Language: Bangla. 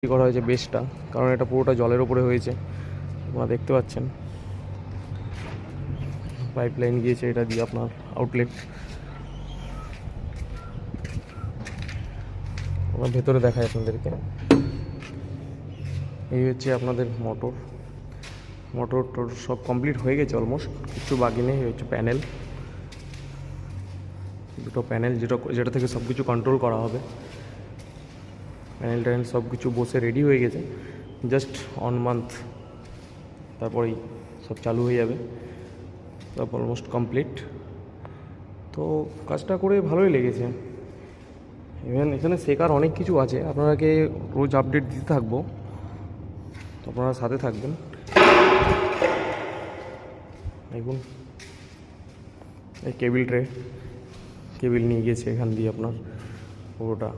করা হয়েছে বেসটা, কারণ এটা পুরোটা জলের ওপরে হয়েছে। আপনারা দেখতে পাচ্ছেন পাইপ লাইন গিয়েছে এটা দিয়ে আপনার আউটলেট। আমার ভেতরে দেখায় আপনাদেরকে। এই হচ্ছে আপনাদের মোটর টোর সব কমপ্লিট হয়ে গেছে অলমোস্ট, কিছু বাকি নেই। এই হচ্ছে প্যানেল, দুটো প্যানেল যেটা থেকে সব কিছু কন্ট্রোল করা হবে। প্যানেল ট্যানেল সব কিছু বসে রেডি হয়ে গেছে, জাস্ট 1 মান্থ তারপরেই সব চালু হয়ে যাবে। সব অলমোস্ট কমপ্লিট। তো কাজটা করে ভালোই লেগেছে। ইভেন এখানে শেখার অনেক কিছু আছে, আপনারাকে রোজ আপডেট দিতে থাকবো, তো আপনারা সাথে থাকবেন। দেখুন এই কেবিল নিয়ে গেছে এখান দিয়ে আপনার পুরোটা